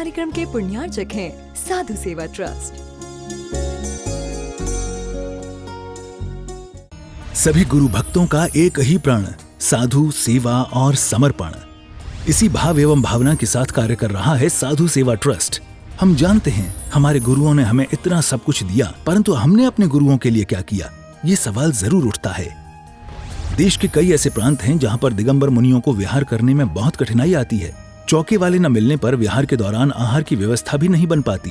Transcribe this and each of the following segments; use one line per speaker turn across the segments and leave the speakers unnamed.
कार्यक्रम के पुण्यार्चक हैं साधु सेवा ट्रस्ट।
सभी गुरु भक्तों का एक ही प्रण, साधु सेवा और समर्पण। इसी भाव एवं भावना के साथ कार्य कर रहा है साधु सेवा ट्रस्ट। हम जानते हैं हमारे गुरुओं ने हमें इतना सब कुछ दिया, परंतु हमने अपने गुरुओं के लिए क्या किया, ये सवाल जरूर उठता है। देश के कई ऐसे प्रांत हैं जहां पर दिगंबर मुनियों को विहार करने में बहुत कठिनाई आती है। चौके वाले न मिलने पर विहार के दौरान आहार की व्यवस्था भी नहीं बन पाती।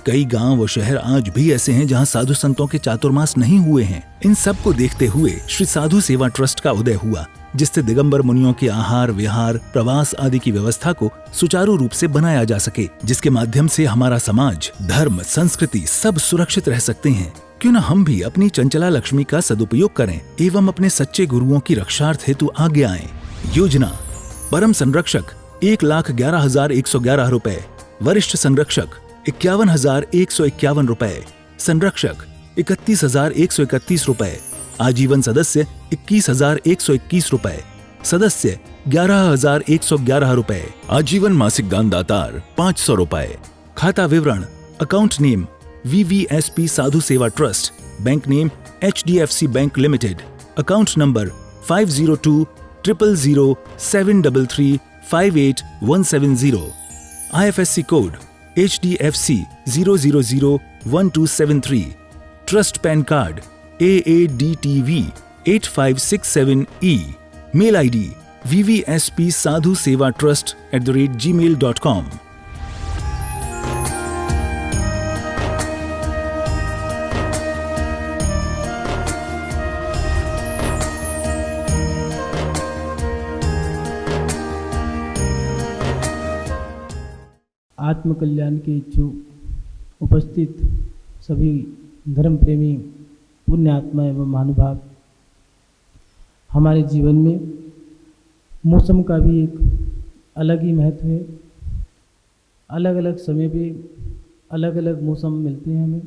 कई गांव व शहर आज भी ऐसे हैं जहां साधु संतों के चातुर्मास नहीं हुए हैं। इन सब को देखते हुए श्री साधु सेवा ट्रस्ट का उदय हुआ, जिससे दिगंबर मुनियों के आहार, विहार, प्रवास आदि की व्यवस्था को सुचारू रूप से बनाया जा सके, जिसके माध्यम से हमारा समाज, धर्म, संस्कृति सब सुरक्षित रह सकते हैं। क्यों न हम भी अपनी चंचला लक्ष्मी का सदुपयोग करें एवं अपने सच्चे गुरुओं की रक्षार्थ हेतु आगे आएं। योजना: परम संरक्षक 1,11,111 रुपए, वरिष्ठ संरक्षक 51,151 रुपए, संरक्षक 31,131 रुपए, आजीवन सदस्य 21,121 रुपए, सदस्य 11,111 रुपए, आजीवन मासिक दान दातार 500 रुपए। खाता विवरण: account name VVSP Sadhu Seva trust, bank name HDFC bank limited, account number 50200073358170, IFSC code HDFC 0001273, trust PAN card AADTV 8567E, mail ID vvspsadhusevatrust@gmail.com।
आत्म कल्याण के इच्छुक उपस्थित सभी धर्म प्रेमी पुण्य आत्मा एवं महानुभाव, हमारे जीवन में मौसम का भी एक अलग ही महत्व है। अलग अलग समय पे अलग अलग मौसम मिलते हैं हमें।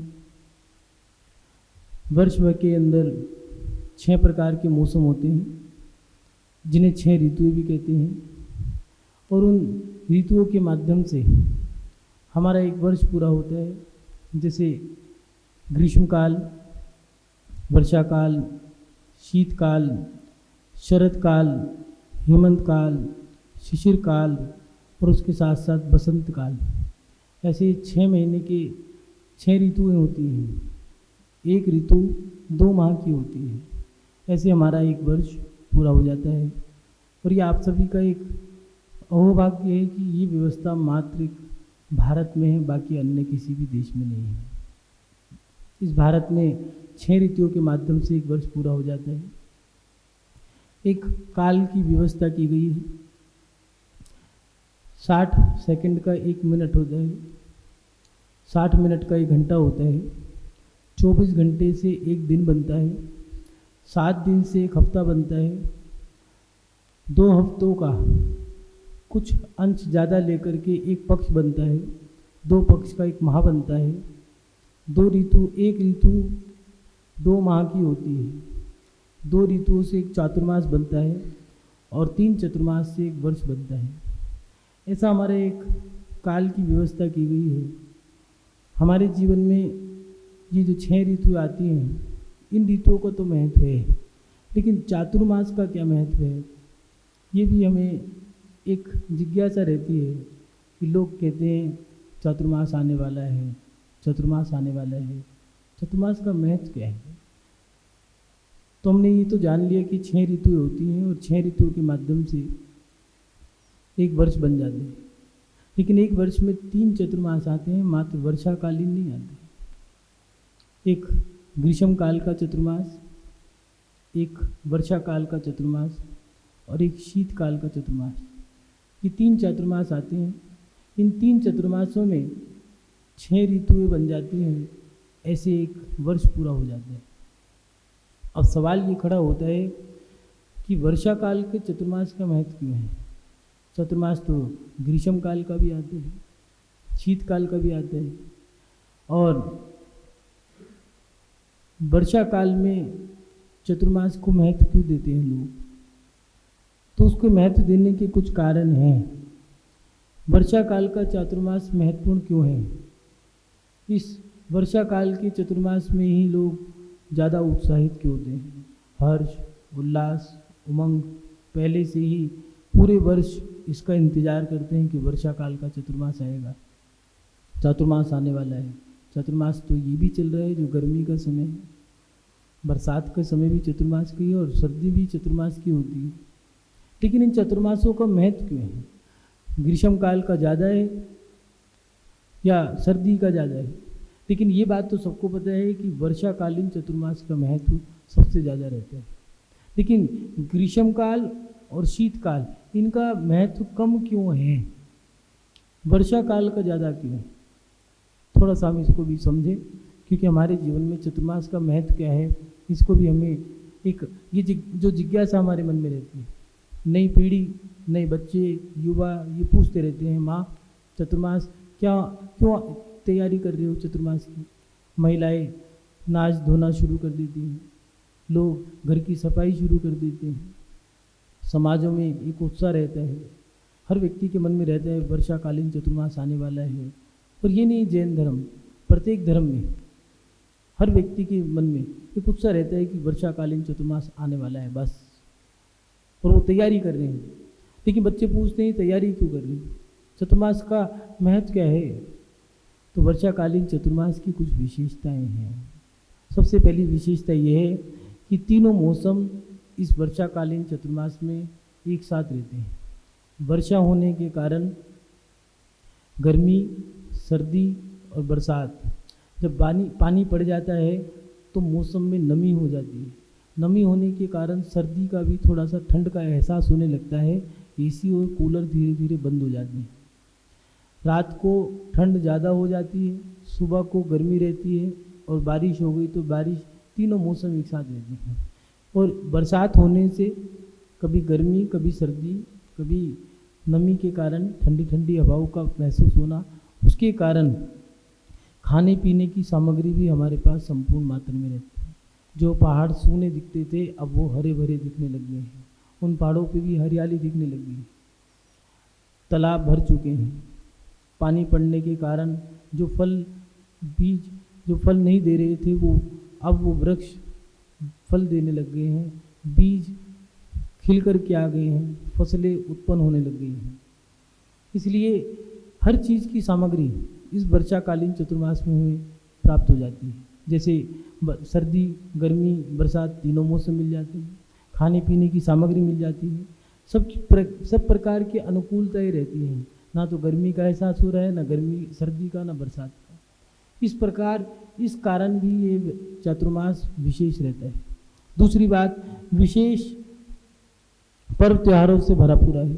वर्ष भर के अंदर 6 प्रकार के मौसम होते हैं, जिन्हें 6 ऋतुएं भी कहते हैं, और उन ऋतुओं के माध्यम से हमारा एक वर्ष पूरा होता है। जैसे ग्रीष्मकाल, वर्षाकाल, शीतकाल, शरद काल, हेमंत काल, शिशिर काल और उसके साथ साथ बसंत काल। ऐसे 6 महीने के 6 ऋतुएं होती हैं। एक ऋतु 2 माह की होती है। ऐसे हमारा एक वर्ष पूरा हो जाता है। और ये आप सभी का एक अहोभाग्य है कि ये व्यवस्था मात्र भारत में है, बाकी अन्य किसी भी देश में नहीं है। इस भारत में 6 ऋतुओं के माध्यम से एक वर्ष पूरा हो जाता है। एक काल की व्यवस्था की गई है। 60 सेकंड का 1 मिनट होता है, 60 मिनट का 1 घंटा होता है, 24 घंटे से 1 दिन बनता है, 7 दिन से 1 हफ्ता बनता है, 2 हफ्तों का कुछ अंश ज़्यादा लेकर के 1 पक्ष बनता है, 2 पक्ष का 1 माह बनता है, 2 ऋतु, 1 ऋतु 2 माह की होती है, 2 ऋतुओं से 1 चातुर्मास बनता है और 3 चतुर्मास से 1 वर्ष बनता है। ऐसा हमारे एक काल की व्यवस्था की गई है। हमारे जीवन में ये जो 6 ऋतु आती हैं, इन ऋतुओं का तो महत्व है, लेकिन चातुर्मास का क्या महत्व है, ये भी हमें एक जिज्ञासा रहती है कि लोग कहते हैं चातुर्मास आने वाला है, चतुर्मास आने वाला है। चतुर्मास का महत्व क्या है? तो हमने ये तो जान लिया कि 6 ऋतुएं होती हैं और 6 ऋतुओं के माध्यम से एक वर्ष बन जाते हैं। लेकिन एक वर्ष में 3 चतुर्मास आते हैं, मात्र वर्षाकालीन नहीं आते। एक ग्रीष्म काल का चतुर्मास, एक वर्षाकाल का चतुर्मास और एक शीतकाल का चतुर्मास। ये 3 चातुर्मास आते हैं। इन 3 चतुर्मासों में 6 ऋतुएं बन जाती हैं। ऐसे एक वर्ष पूरा हो जाता है। अब सवाल ये खड़ा होता है कि वर्षाकाल के चतुर्मास का महत्व क्यों है? चतुर्मास तो ग्रीष्म काल का भी आते हैं, शीतकाल का भी आता है, और वर्षा काल में चतुर्मास को महत्व क्यों देते हैं लोग? तो उसको महत्व देने के कुछ कारण हैं। वर्षा काल का चातुर्मास महत्वपूर्ण क्यों है? इस वर्षा काल के चतुर्मास में ही लोग ज़्यादा उत्साहित क्यों होते हैं? हर्ष, उल्लास, उमंग पहले से ही पूरे वर्ष इसका इंतज़ार करते हैं कि वर्षा काल का चतुर्मास आएगा, चातुर्मास आने वाला है। चतुर्मास तो ये भी चल रहा है जो गर्मी का समय है, बरसात का समय भी चतुर्मास की है और सर्दी भी चतुर्मास की होती है। लेकिन इन चतुर्मासों का महत्व क्यों है? ग्रीष्म काल का ज़्यादा है या सर्दी का ज़्यादा है? लेकिन ये बात तो सबको पता है कि वर्षाकालीन चतुर्मास का महत्व सबसे ज़्यादा रहता है। लेकिन ग्रीष्म काल और शीतकाल इनका महत्व कम क्यों है? वर्षा काल का ज़्यादा क्यों है? थोड़ा सा हम इसको भी समझें, क्योंकि हमारे जीवन में चतुर्मास का महत्व क्या है इसको भी हमें एक जो जिज्ञासा हमारे मन में रहती है। नई पीढ़ी, नए बच्चे, युवा ये पूछते रहते हैं, माँ चतुर्मास क्यों तैयारी कर रहे हो चतुर्मास की? महिलाएं नाच धोना शुरू कर देती हैं, लोग घर की सफाई शुरू कर देते हैं, समाजों में एक उत्साह रहता है, हर व्यक्ति के मन में रहता है वर्षाकालीन चतुर्मास आने वाला है। और ये नहीं जैन धर्म, प्रत्येक धर्म में हर व्यक्ति के मन में एक उत्साह रहता है कि वर्षाकालीन चतुर्मास आने वाला है बस, और वो तैयारी कर रहे हैं। लेकिन बच्चे पूछते हैं तैयारी क्यों कर रहे हैं? चतुर्मास का महत्व क्या है? तो वर्षाकालीन चतुर्मास की कुछ विशेषताएं हैं। सबसे पहली विशेषता ये है कि तीनों मौसम इस वर्षाकालीन चतुर्मास में एक साथ रहते हैं। वर्षा होने के कारण गर्मी, सर्दी और बरसात, जब पानी पड़ जाता है तो मौसम में नमी हो जाती है। नमी होने के कारण सर्दी का भी थोड़ा सा ठंड का एहसास होने लगता है। एसी और कूलर धीरे धीरे बंद हो जाते हैं। रात को ठंड ज़्यादा हो जाती है, सुबह को गर्मी रहती है, और बारिश हो गई तो बारिश, तीनों मौसम एक साथ रहते हैं। और बरसात होने से कभी गर्मी, कभी सर्दी, कभी नमी के कारण ठंडी ठंडी हवाओं का महसूस होना, उसके कारण खाने पीने की सामग्री भी हमारे पास संपूर्ण मात्रा में रहती है। जो पहाड़ सूने दिखते थे अब वो हरे भरे दिखने लग गए हैं, उन पहाड़ों पे भी हरियाली दिखने लग गई है। तालाब भर चुके हैं, पानी पड़ने के कारण जो फल नहीं दे रहे थे वो वृक्ष फल देने लग गए हैं, बीज खिल कर के आ गए हैं, फसलें उत्पन्न होने लग गई हैं। इसलिए हर चीज़ की सामग्री इस वर्षाकालीन चतुर्मास में हमें प्राप्त हो जाती है। जैसे सर्दी, गर्मी, बरसात तीनों मौसम मिल जाते हैं, खाने पीने की सामग्री मिल जाती है, सब प्रकार की अनुकूलताएं रहती हैं। ना तो गर्मी का एहसास हो रहा है, ना सर्दी का, ना बरसात का। इस प्रकार इस कारण भी ये चातुर्मास विशेष रहता है। दूसरी बात, विशेष पर्व त्योहारों से भरा पूरा है।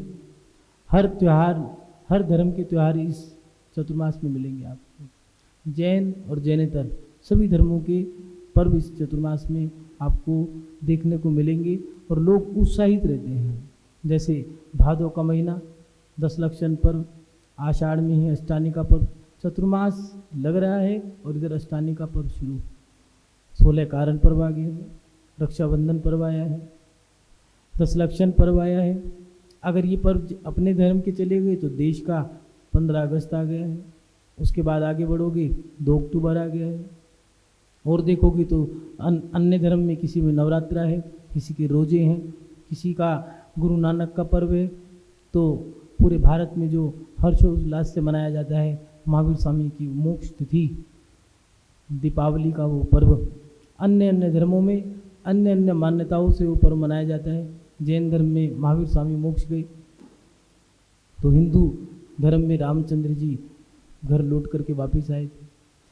हर धर्म के त्यौहार इस चतुर्मास में मिलेंगे आपको। जैन और जैनेतर सभी धर्मों के पर्व इस चतुर्मास में आपको देखने को मिलेंगे और लोग उत्साहित रहते हैं। जैसे भादों का महीना, दशलक्षण पर्व, आषाढ़ में है अष्टानी का पर्व, चतुर्मास लग रहा है और इधर अष्टानी का पर्व शुरू, 16 कारण पर्व आ गए हैं, रक्षाबंधन पर्व आया है, दशलक्षण पर्व आया है। अगर ये पर्व अपने धर्म के चले गए तो देश का 15 अगस्त आ गया है। उसके बाद आगे बढ़ोगे 2 अक्टूबर आ गया है। और देखोगे तो अन्य धर्म में किसी में नवरात्रा है, किसी के रोजे हैं, किसी का गुरु नानक का पर्व है। तो पूरे भारत में जो हर्षोल्लास से मनाया जाता है महावीर स्वामी की मोक्ष तिथि, दीपावली का वो पर्व, अन्य धर्मों में अन्य मान्यताओं से वो पर्व मनाया जाता है। जैन धर्म में महावीर स्वामी मोक्ष गए तो हिंदू धर्म में रामचंद्र जी घर लौट करके वापस आए थे।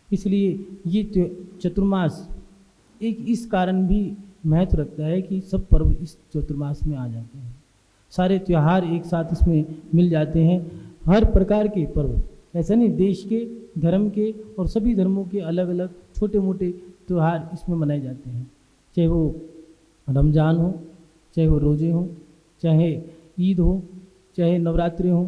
इसलिए ये चतुर्मास एक इस कारण भी महत्व रखता है कि सब पर्व इस चतुर्मास में आ जाते हैं। सारे त्यौहार एक साथ इसमें मिल जाते हैं। हर प्रकार के पर्व, ऐसा नहीं, देश के, धर्म के और सभी धर्मों के अलग अलग छोटे मोटे त्यौहार इसमें मनाए जाते हैं। चाहे वो रमज़ान हो, चाहे वो रोजे हों, चाहे ईद हो, चाहे नवरात्रि हो,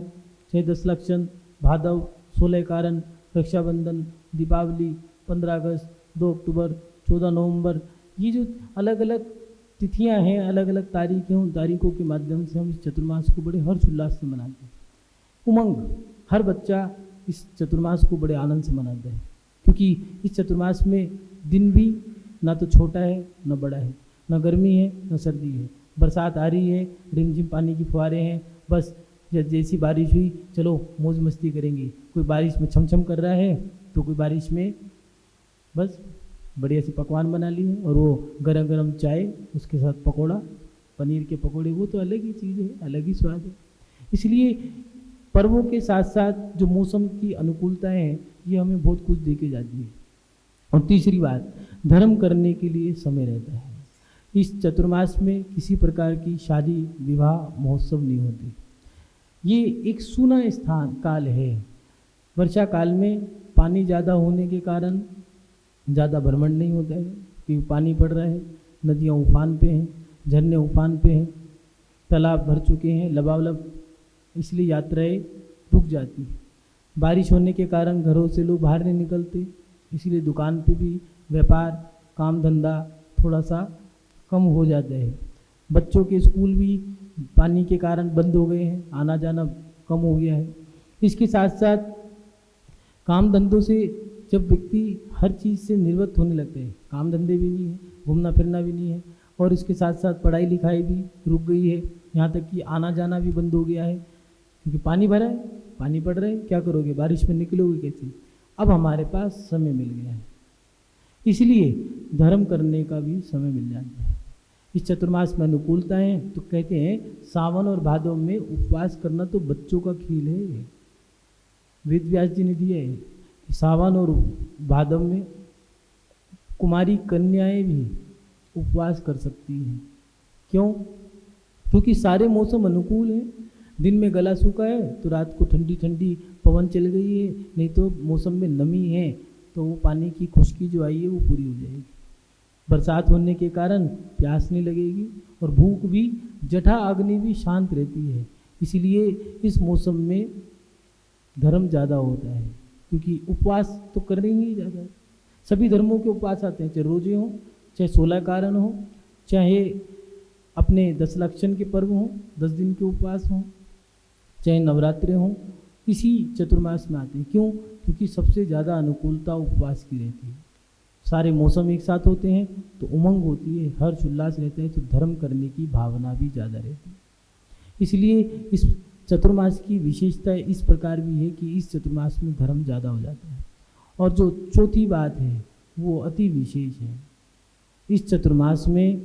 चाहे दशलक्षण, भादव, 16 कारण, रक्षाबंधन, दीपावली, 15 अगस्त, 2 अक्टूबर, 14 नवंबर, ये जो अलग अलग तिथियां हैं, अलग अलग तारीखें, उन तारीखों के माध्यम से हम इस चतुर्मास को बड़े हर्षोल्लास से मनाते हैं। उमंग, हर बच्चा इस चतुर्मास को बड़े आनंद से मनाता है, क्योंकि इस चतुर्मास में दिन भी ना तो छोटा है न बड़ा है, न गर्मी है न सर्दी है, बरसात आ रही है, रिमझिम पानी की फुहारें हैं, बस जैसी बारिश हुई चलो मौज मस्ती करेंगे। कोई बारिश में छमछम कर रहा है तो कोई बारिश में बस बढ़िया से पकवान बना लिए और वो गरम गरम चाय, उसके साथ पकोड़ा, पनीर के पकोड़े, वो तो अलग ही चीज़ है, अलग ही स्वाद है। इसलिए पर्वों के साथ साथ जो मौसम की अनुकूलताएं हैं ये हमें बहुत कुछ दे के जाती है। और तीसरी बात, धर्म करने के लिए समय रहता है। इस चतुर्मास में किसी प्रकार की शादी विवाह महोत्सव नहीं होते। ये एक सूना स्थान काल है। वर्षा काल में पानी ज़्यादा होने के कारण ज़्यादा भ्रमण नहीं होता है, क्योंकि पानी पड़ रहा है, नदियाँ उफान पे हैं, झरने उफान पे हैं, तालाब भर चुके हैं लबालब, इसलिए यात्राएं रुक जाती हैं। बारिश होने के कारण घरों से लोग बाहर नहीं निकलते, इसलिए दुकान पे भी व्यापार काम धंधा थोड़ा सा कम हो जाता है। बच्चों के स्कूल भी पानी के कारण बंद हो गए हैं, आना जाना कम हो गया है। इसके साथ साथ काम धंधों से जब व्यक्ति हर चीज़ से निर्वृत्त होने लगते हैं, काम धंधे भी नहीं है, घूमना फिरना भी नहीं है, और इसके साथ साथ पढ़ाई लिखाई भी रुक गई है, यहाँ तक कि आना जाना भी बंद हो गया है, क्योंकि पानी भरा है, पानी पड़ रहा है, क्या करोगे, बारिश में निकलोगे कैसे। अब हमारे पास समय मिल गया है, इसलिए धर्म करने का भी समय मिल जाता है। इस चतुर्मास में अनुकूलता है तो कहते हैं सावन और भादव में उपवास करना तो बच्चों का खेल है। वेद व्यास जी ने दिया है कि सावन और भादव में कुमारी कन्याएं भी उपवास कर सकती हैं। क्यों? क्योंकि सारे मौसम अनुकूल हैं। दिन में गला सूखा है तो रात को ठंडी ठंडी पवन चल गई है, नहीं तो मौसम में नमी है तो वो पानी की खुश्की जो आई है वो पूरी हो जाएगी। बरसात होने के कारण प्यास नहीं लगेगी और भूख भी, जठा अग्नि भी शांत रहती है। इसलिए इस मौसम में धर्म ज़्यादा होता है, क्योंकि उपवास तो करेंगे ही ज़्यादा। सभी धर्मों के उपवास आते हैं, चाहे रोजे हों, चाहे 16 कारण हो, चाहे अपने 10 लक्षण के पर्व हों, 10 दिन के उपवास हों, चाहे नवरात्रे हों, इसी चतुर्मास में आते हैं। क्यों? क्योंकि सबसे ज़्यादा अनुकूलता उपवास की रहती है। सारे मौसम एक साथ होते हैं तो उमंग होती है, हर्ष उल्लास रहता है, तो धर्म करने की भावना भी ज़्यादा रहती है। इसलिए इस चतुर्मास की विशेषता इस प्रकार भी है कि इस चतुर्मास में धर्म ज़्यादा हो जाता है। और जो चौथी बात है वो अति विशेष है। इस चतुर्मास में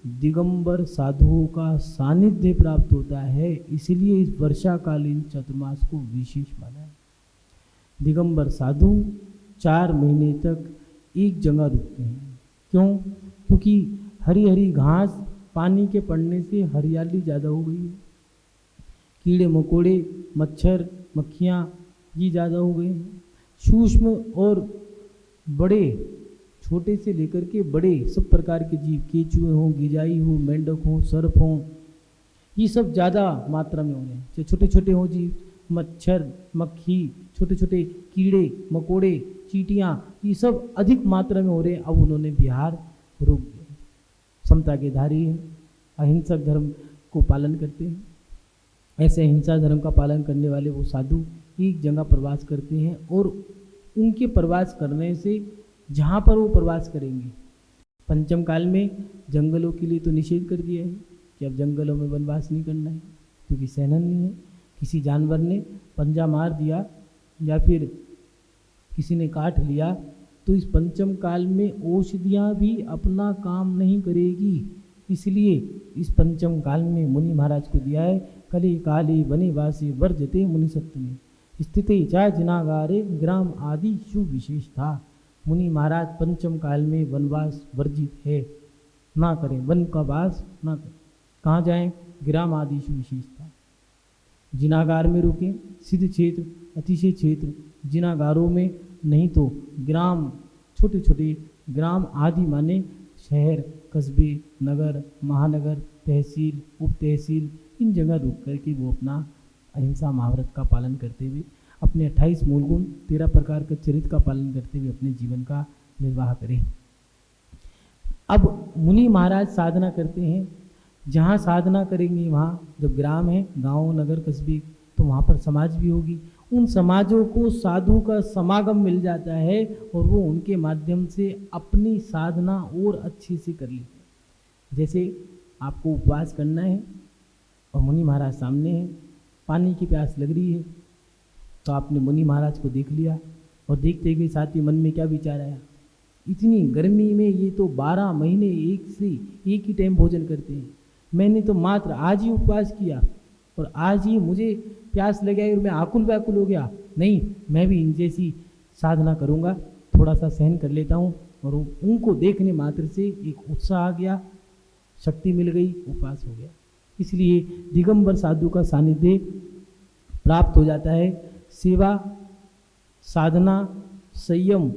दिगंबर साधुओं का सानिध्य प्राप्त होता है, इसलिए इस वर्षाकालीन चतुर्मास को विशेष माना है। दिगंबर साधु 4 महीने तक एक जगह रुकते हैं। क्यों? क्योंकि हरी हरी घास पानी के पड़ने से हरियाली ज़्यादा हो गई है, कीड़े मकोड़े मच्छर मक्खियाँ ये ज़्यादा हो गए हैं। सूक्ष्म और बड़े, छोटे से लेकर के बड़े सब प्रकार के जीव, केचुए हों, गिजाई हो, मेंढक हो, सर्प हों, ये सब ज़्यादा मात्रा में हो रहे हैं। चाहे छोटे छोटे हों जीव, मच्छर मक्खी, छोटे छोटे कीड़े मकोड़े चींटियाँ, ये सब अधिक मात्रा में हो रहे हैं। अब उन्होंने बिहार रोक दिया। समता के धारी हैं, अहिंसक धर्म को पालन करते हैं। ऐसे हिंसा धर्म का पालन करने वाले वो साधु एक जगह प्रवास करते हैं, और उनके प्रवास करने से जहाँ पर वो प्रवास करेंगे, पंचम काल में जंगलों के लिए तो निषेध कर दिया है कि अब जंगलों में वनवास नहीं करना है, क्योंकि सहन नहीं है। किसी जानवर ने पंजा मार दिया या फिर किसी ने काट लिया तो इस पंचम काल में औषधियाँ भी अपना काम नहीं करेगी। इसलिए इस पंचम काल में मुनि महाराज को दिया है कली काली वनिवासी वर्जते मुनि सप्तमी स्थिति चा जिनागारे ग्राम आदि सुविशेष था। मुनि महाराज पंचम काल में वनवास वर्जित है, ना करें वन का वास ना करें। कहाँ जाएं? ग्राम आदि सुविशेष था। जिनागार में रुकें, सिद्ध क्षेत्र अतिशय क्षेत्र जिनागारों में, नहीं तो ग्राम, छोटे छोटे ग्राम आदि माने शहर कस्बे नगर महानगर तहसील उप तहसील, इन जगह रुक करके वो अपना अहिंसा महाव्रत का पालन करते हुए अपने 28 मूल गुण 13 प्रकार के चरित्र का पालन करते हुए अपने जीवन का निर्वाह करें। अब मुनि महाराज साधना करते हैं, जहाँ साधना करेंगे वहाँ जब ग्राम है, गांव नगर कस्बे, तो वहाँ पर समाज भी होगी। उन समाजों को साधु का समागम मिल जाता है और वो उनके माध्यम से अपनी साधना और अच्छे से कर लेते हैं। जैसे आपको उपवास करना है और मुनि महाराज सामने हैं, पानी की प्यास लग रही है, तो आपने मुनि महाराज को देख लिया और देखते हुए साथ ही मन में क्या विचार आया, इतनी गर्मी में ये तो 12 महीने एक ही टाइम भोजन करते हैं, मैंने तो मात्र आज ही उपवास किया और आज ही मुझे प्यास लग गई और मैं आकुल व्याकुल हो गया, नहीं मैं भी इन जैसी साधना करूँगा, थोड़ा सा सहन कर लेता हूँ। और उनको देखने मात्र से एक उत्साह आ गया, शक्ति मिल गई, उपवास हो गया। इसलिए दिगंबर साधु का सानिध्य प्राप्त हो जाता है। सेवा, साधना, संयम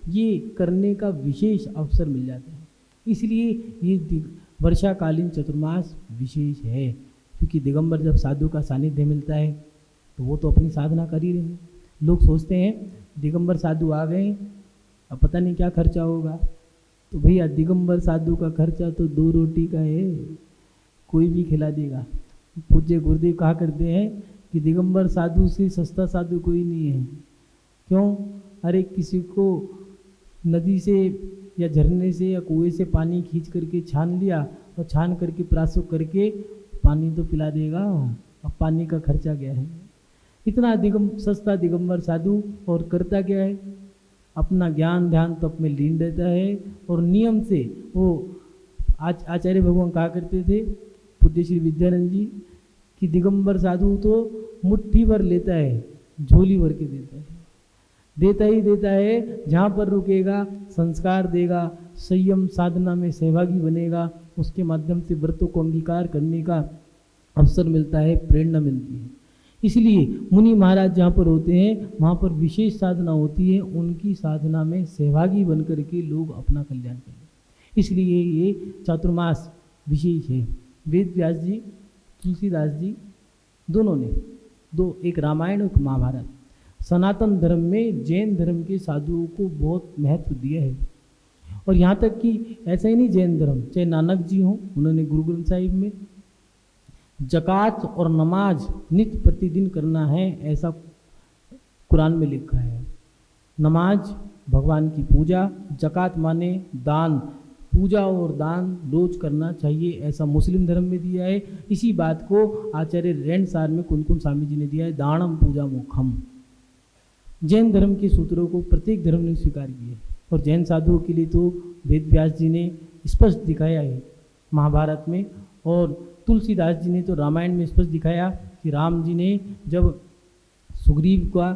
ये करने का विशेष अवसर मिल जाता है। इसलिए ये वर्षाकालीन चतुर्मास विशेष है, क्योंकि दिगंबर जब साधु का सानिध्य मिलता है तो वो तो अपनी साधना कर ही रहे हैं। लोग सोचते हैं दिगंबर साधु आ गए अब पता नहीं क्या खर्चा होगा, तो भैया दिगंबर साधु का खर्चा तो 2 रोटी का है, कोई भी खिला देगा। पूज्य गुरुदेव कहा करते हैं कि दिगंबर साधु से सस्ता साधु कोई नहीं है। क्यों? अरे किसी को नदी से या झरने से या कुएं से पानी खींच करके छान लिया और छान करके प्रासुक करके पानी तो पिला देगा, अब पानी का खर्चा क्या है। इतना सस्ता दिगंबर साधु, और करता क्या है, अपना ज्ञान ध्यान तप में लीन रहता है और नियम से वो आचार्य भगवान कहा करते थे पूज्य श्री विद्यानंद जी कि दिगंबर साधु तो मुट्ठी भर लेता है, झोली भर के देता है, देता ही देता है। जहाँ पर रुकेगा संस्कार देगा, संयम साधना में सहभागी बनेगा, उसके माध्यम से व्रतों को अंगीकार करने का अवसर मिलता है, प्रेरणा मिलती है। इसलिए मुनि महाराज जहाँ पर होते हैं वहाँ पर विशेष साधना होती है, उनकी साधना में सहभागी बनकर के लोग अपना कल्याण करें। इसलिए ये चातुर्मास विशेष है। वेद व्यास जी, तुलसीदास जी दोनों ने एक रामायण और एक महाभारत, सनातन धर्म में जैन धर्म के साधुओं को बहुत महत्व दिया है। और यहाँ तक कि ऐसा ही नहीं जैन धर्म, चाहे नानक जी हों, उन्होंने गुरु ग्रंथ साहिब में जकात और नमाज नित्य प्रतिदिन करना है ऐसा कुरान में लिखा है। नमाज भगवान की पूजा, जकात माने दान, पूजा और दान रोज करना चाहिए ऐसा मुस्लिम धर्म में दिया है। इसी बात को आचार्य रेणसार में कुनकुन स्वामी जी ने दिया है, दानम पूजा मोखम। जैन धर्म के सूत्रों को प्रत्येक धर्म ने स्वीकार किया और जैन साधुओं के लिए तो वेद व्यास जी ने स्पष्ट दिखाया है महाभारत में, और तुलसीदास जी ने तो रामायण में स्पष्ट दिखाया कि राम जी ने जब सुग्रीव का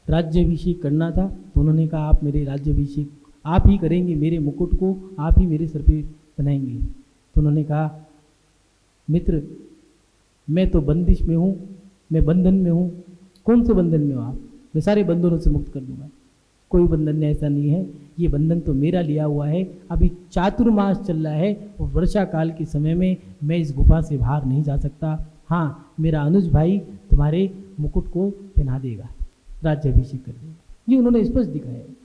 राज्याभिषेक करना था तो उन्होंने कहा आप मेरे राज्याभिषेक आप ही करेंगे, मेरे मुकुट को आप ही मेरे सर पे बनाएंगे। तो उन्होंने कहा मित्र मैं तो बंदिश में हूँ, मैं बंधन में हूँ। कौन से बंधन में हो आप? मैं सारे बंधनों से मुक्त कर दूंगा। कोई बंधन ऐसा नहीं है, ये बंधन तो मेरा लिया हुआ है। अभी चातुर्मास चल रहा है और वर्षा काल के समय में मैं इस गुफा से बाहर नहीं जा सकता। हाँ, मेरा अनुज भाई तुम्हारे मुकुट को पहना देगा, राज्याभिषेक कर देगा। ये उन्होंने स्पष्ट दिखाया है।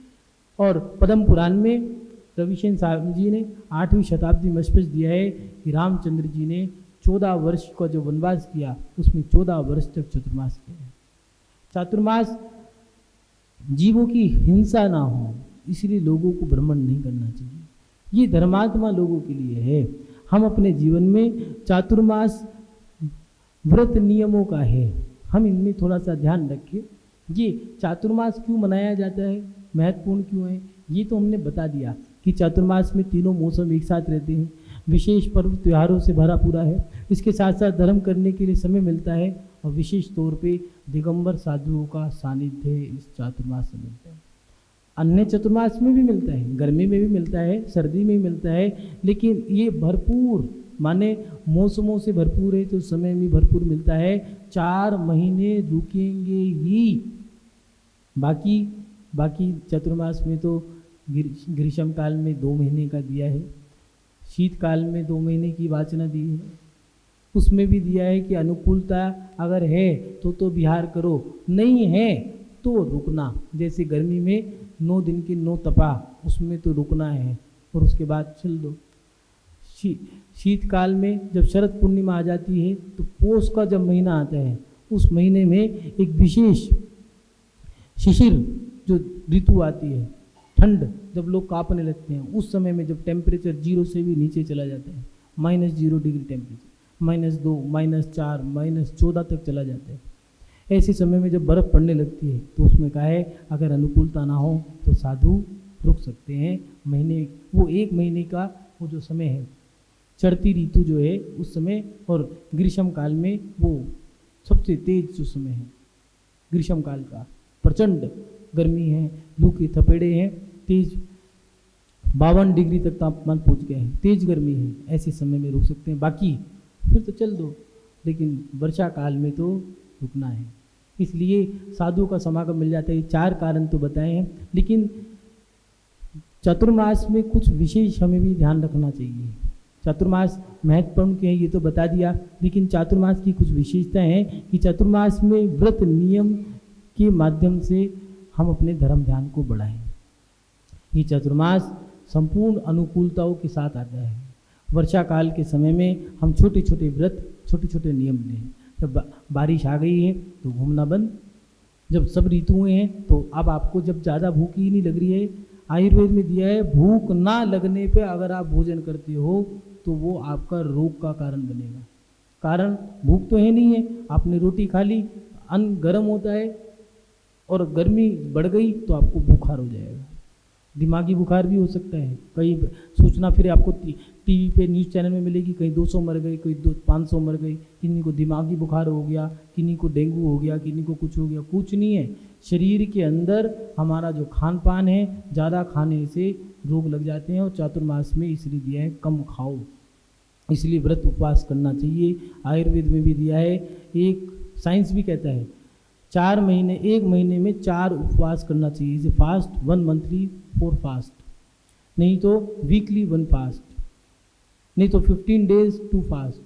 और पद्म पुराण में रविशेन साहब जी ने 8वीं शताब्दी में स्पष्ट दिया है कि रामचंद्र जी ने 14 वर्ष का जो वनवास किया उसमें 14 वर्ष तक चतुर्मास किया है। चातुर्मास जीवों की हिंसा ना हो इसलिए लोगों को भ्रमण नहीं करना चाहिए। ये धर्मात्मा लोगों के लिए है। हम अपने जीवन में चातुर्मास व्रत नियमों का है, हम इनमें थोड़ा सा ध्यान रखें। ये चातुर्मास क्यों मनाया जाता है, महत्वपूर्ण क्यों है, ये तो हमने बता दिया कि चातुर्मास में तीनों मौसम एक साथ रहते हैं, विशेष पर्व त्योहारों से भरा पूरा है। इसके साथ साथ धर्म करने के लिए समय मिलता है और विशेष तौर पे दिगंबर साधुओं का सानिध्य इस चातुर्मास में मिलता है। अन्य चतुर्मास में भी मिलता है, गर्मी में भी मिलता है, सर्दी में भी मिलता है, लेकिन ये भरपूर माने मौसमों से भरपूर है तो समय में भरपूर मिलता है। 4 महीने रुकेंगे ही। बाकी चतुर्मास में तो ग्रीष्म काल में 2 महीने का दिया है, शीतकाल में 2 महीने की वाचना दी है, उसमें भी दिया है कि अनुकूलता अगर है तो विहार करो, नहीं है तो रुकना। जैसे गर्मी में 9 दिन की 9 तपा, उसमें तो रुकना है और उसके बाद चल दो। शीतकाल में जब शरद पूर्णिमा आ जाती है तो पोष का जब महीना आता है उस महीने में एक विशेष शिशिर जो ऋतु आती है, ठंड जब लोग कांपने लगते हैं, उस समय में जब टेम्परेचर 0 से भी नीचे चला जाता है, -0 डिग्री टेम्परेचर, -2, -4, -14 तक चला जाता है, ऐसे समय में जब बर्फ़ पड़ने लगती है तो उसमें क्या है, अगर अनुकूलता ना हो तो साधु रुक सकते हैं। महीने वो 1 महीने का वो जो समय है, चढ़ती ऋतु जो है उस समय, और ग्रीष्म काल में वो सबसे तेज जो समय है ग्रीष्म काल का, प्रचंड गर्मी है, लू के थपेड़े हैं, तेज 52 डिग्री तक तापमान पहुंच गए हैं, तेज गर्मी है, ऐसे समय में रुक सकते हैं। बाकी फिर तो चल दो, लेकिन वर्षा काल में तो रुकना है। इसलिए साधुओं का समागम मिल जाता है। 4 कारण तो बताए हैं, लेकिन चतुर्मास में कुछ विशेष हमें भी ध्यान रखना चाहिए। चतुर्मास महत्वपूर्ण के हैं ये तो बता दिया, लेकिन चातुर्मास की कुछ विशेषताएं हैं कि चतुर्मास में व्रत नियम के माध्यम से हम अपने धर्म ध्यान को बढ़ाएं। ये चतुर्मास संपूर्ण अनुकूलताओं के साथ आता है। वर्षा काल के समय में हम छोटे छोटे व्रत, छोटे छोटे नियम लें। जब बारिश आ गई है तो घूमना बंद, जब सब ऋतुएं हैं तो अब आपको जब ज़्यादा भूख ही नहीं लग रही है, आयुर्वेद में दिया है भूख ना लगने पे अगर आप भोजन करते हो तो वो आपका रोग का कारण बनेगा। कारण भूख तो है नहीं है, आपने रोटी खा ली, अन्न गर्म होता है और गर्मी बढ़ गई तो आपको बुखार हो जाएगा। दिमागी बुखार भी हो सकता है। कई सूचना फिर आपको टीवी पे न्यूज़ चैनल में मिलेगी, कहीं 200 मर गए, कोई 500 मर गए, किन्हीं को दिमागी बुखार हो गया, किन्हीं को डेंगू हो गया, किन्हीं को कुछ हो गया। कुछ नहीं है, शरीर के अंदर हमारा जो खान पान है, ज़्यादा खाने से रोग लग जाते हैं। और चातुर्मास में इसलिए दिया है कम खाओ, इसलिए व्रत उपवास करना चाहिए। आयुर्वेद में भी दिया है, एक साइंस भी कहता है 4 महीने, 1 महीने में 4 उपवास करना चाहिए। जैसे फास्ट 1 मंथली 4 फास्ट, नहीं तो वीकली 1 फास्ट, नहीं तो 15 डेज 2 फास्ट।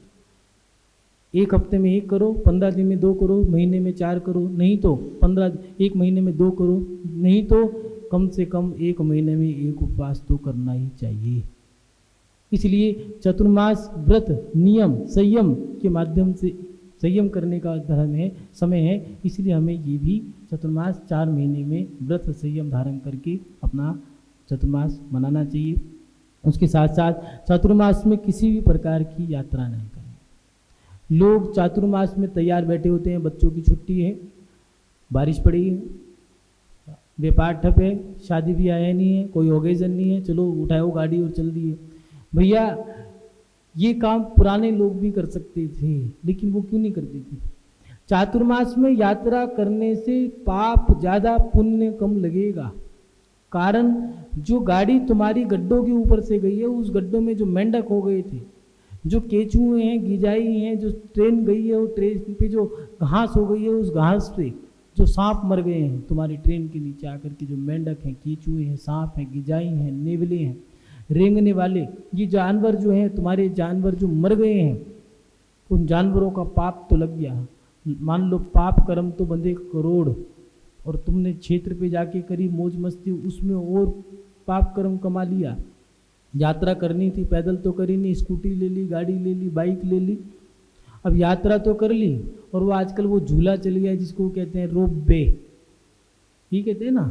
1 हफ्ते में 1 करो, 15 दिन में 2 करो, महीने में 4 करो, नहीं तो 1 महीने में 2 करो, नहीं तो कम से कम 1 महीने में 1 उपवास तो करना ही चाहिए। इसलिए चतुर्मास व्रत नियम संयम के माध्यम से संयम करने का धर्म है, समय है। इसलिए हमें ये भी चतुर्मास 4 महीने में व्रत संयम धारण करके अपना चतुर्मास मनाना चाहिए। उसके साथ साथ चातुर्मास में किसी भी प्रकार की यात्रा नहीं करें। लोग चातुर्मास में तैयार बैठे होते हैं, बच्चों की छुट्टी है, बारिश पड़ी है, व्यापार ठप है, शादी भी आया नहीं है, कोई ओकेजन नहीं है, चलो उठाओ गाड़ी और चल दिए। भैया ये काम पुराने लोग भी कर सकते थे, लेकिन वो क्यों नहीं करते थे? चातुर्मास में यात्रा करने से पाप ज़्यादा, पुण्य कम लगेगा। कारण जो गाड़ी तुम्हारी गड्ढों के ऊपर से गई है, उस गड्ढों में जो मेंढक हो गए थे, जो केचुए हैं, गिजाई हैं, जो ट्रेन गई है, वो ट्रेन पे जो घास हो गई है, उस घास पे जो सांप मर गए हैं तुम्हारी ट्रेन के नीचे आकर के, जो मेंढक हैं, केचुए हैं, सांप हैं, गिजाई हैं, नेवले हैं, रेंगने वाले, ये जानवर जो हैं, तुम्हारे जानवर जो मर गए हैं, उन जानवरों का पाप तो लग गया। मान लो पाप कर्म तो बंधे करोड़, और तुमने क्षेत्र पे जाके करी मौज मस्ती, उसमें और पाप कर्म कमा लिया। यात्रा करनी थी, पैदल तो करी नहीं, स्कूटी ले ली, गाड़ी ले ली, बाइक ले ली, अब यात्रा तो कर ली। और वो आजकल वो झूला चल गया जिसको कहते हैं रोप वे, ये कहते हैं ना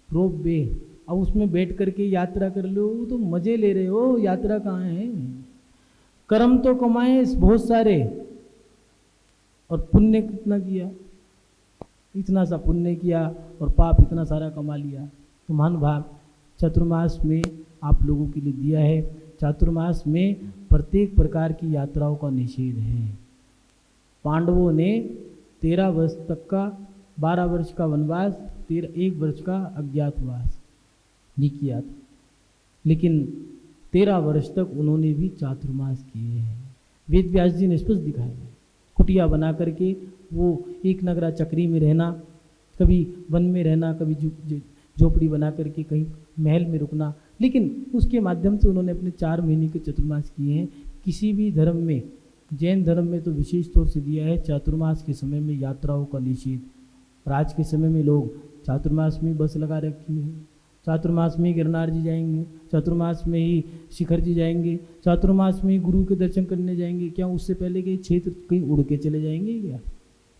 रोप वे। अब उसमें बैठ करके यात्रा कर लो, तो मजे ले रहे हो, यात्रा कहाँ है? कर्म तो कमाए बहुत सारे, और पुण्य कितना किया? इतना सा पुण्य किया और पाप इतना सारा कमा लिया। तो महानुभाव चतुर्मास में आप लोगों के लिए दिया है। चातुर्मास में प्रत्येक प्रकार की यात्राओं का निषेध है। पांडवों ने 13 वर्ष तक का, 12 वर्ष का वनवास, 1 वर्ष का अज्ञातवास नहीं किया था, लेकिन 13 वर्ष तक उन्होंने भी चातुर्मास किए हैं। वेद व्यास जी ने स्पष्ट दिखाया है। कुटिया बना करके वो एक नगरा चक्री में रहना, कभी वन में रहना, कभी झोपड़ी बना करके कहीं महल में रुकना, लेकिन उसके माध्यम से उन्होंने अपने 4 महीने के चतुर्मास किए हैं। किसी भी धर्म में, जैन धर्म में तो विशेष तौर से दिया है चातुर्मास के समय में यात्राओं का निषेध। और आज के समय में लोग चातुर्मास में बस लगा रखी है, चातुर्मास में ही गिरनार जी जाएंगे, चातुर्मास में ही शिखर जी जाएंगे, चातुर्मास में ही गुरु के दर्शन करने जाएंगे। क्या उससे पहले के क्षेत्र कहीं उड़ के चले जाएंगे? क्या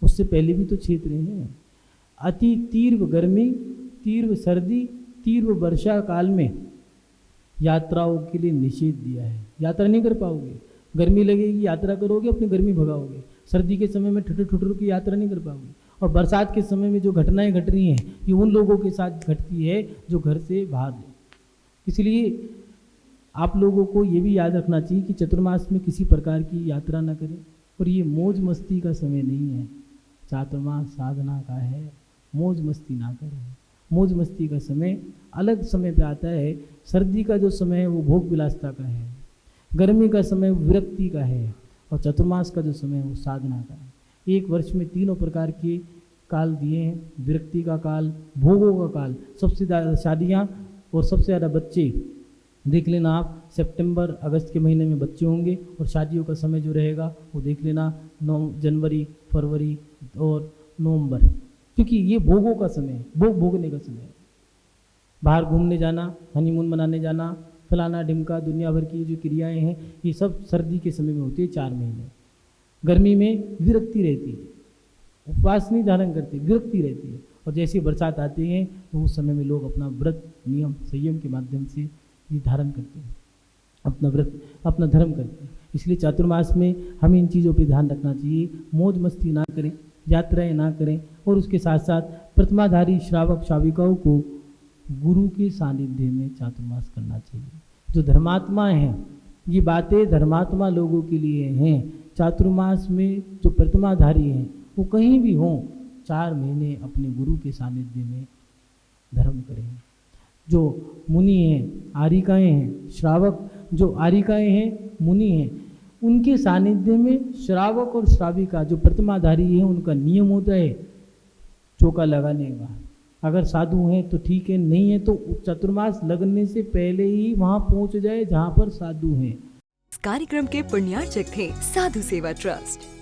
उससे पहले भी तो क्षेत्र हैं? अति तीव्र गर्मी, तीव्र सर्दी, तीव्र वर्षा काल में यात्राओं के लिए निषेध दिया है। यात्रा नहीं कर पाओगे, गर्मी लगेगी, यात्रा करोगे, अपनी गर्मी भगाओगे। सर्दी के समय में ठुठुर ठुठुर की यात्रा नहीं कर पाओगे। और बरसात के समय में जो घटनाएं घट रही हैं ये उन लोगों के साथ घटती है जो घर से बाहर हैं। इसलिए आप लोगों को ये भी याद रखना चाहिए कि चतुर्मास में किसी प्रकार की यात्रा न करें। और ये मौज मस्ती का समय नहीं है, चातुर्मास साधना का है। मौज मस्ती ना करें। मौज मस्ती का समय अलग समय पे आता है। सर्दी का जो समय है वो भोग विलासता का है, गर्मी का समय विरक्ति का है, और चतुर्मास का जो समय है वो साधना का है। एक वर्ष में तीनों प्रकार के काल दिए हैं, विरक्ति का काल, भोगों का काल। सबसे ज़्यादा शादियाँ और सबसे ज़्यादा बच्चे देख लेना आप, सितंबर अगस्त के महीने में बच्चे होंगे, और शादियों का समय जो रहेगा वो देख लेना 9 जनवरी, फरवरी और नवंबर, क्योंकि ये भोगों का समय है, भोग भोगने का समय है। बाहर घूमने जाना, हनीमून मनाने जाना, फलाना ढिमका, दुनिया भर की जो क्रियाएं हैं ये सब सर्दी के समय में होती है 4 महीने। गर्मी में विरक्ति रहती है, उपवास नहीं धारण करते, विरक्ति रहती है। और जैसे बरसात आती है तो उस समय में लोग अपना व्रत, नियम, संयम के माध्यम से ये धारण करते हैं, अपना व्रत, अपना धर्म करते हैं। इसलिए चातुर्मास में हमें इन चीज़ों पे ध्यान रखना चाहिए। मौज मस्ती ना करें, यात्राएं ना करें, और उसके साथ साथ प्रतिमाधारी श्रावक श्राविकाओं को गुरु के सानिध्य में चातुर्मास करना चाहिए। जो धर्मात्मा हैं, ये बातें धर्मात्मा लोगों के लिए हैं। चातुर्मास में जो प्रतिमाधारी हैं वो कहीं भी हों, 4 महीने अपने गुरु के सानिध्य में धर्म करें। जो मुनि हैं, आरिकाएँ हैं, श्रावक जो आरिकाएँ हैं, मुनि हैं, उनके सानिध्य में श्रावक और श्राविका जो प्रतिमाधारी है उनका नियम होता है चौका लगाने का। अगर साधु हैं तो ठीक है, नहीं है तो चतुर्मास लगने से पहले ही वहाँ पहुँच जाए जहाँ पर साधु हैं।
इस कार्यक्रम के पुण्यार्चक थे साधु सेवा ट्रस्ट।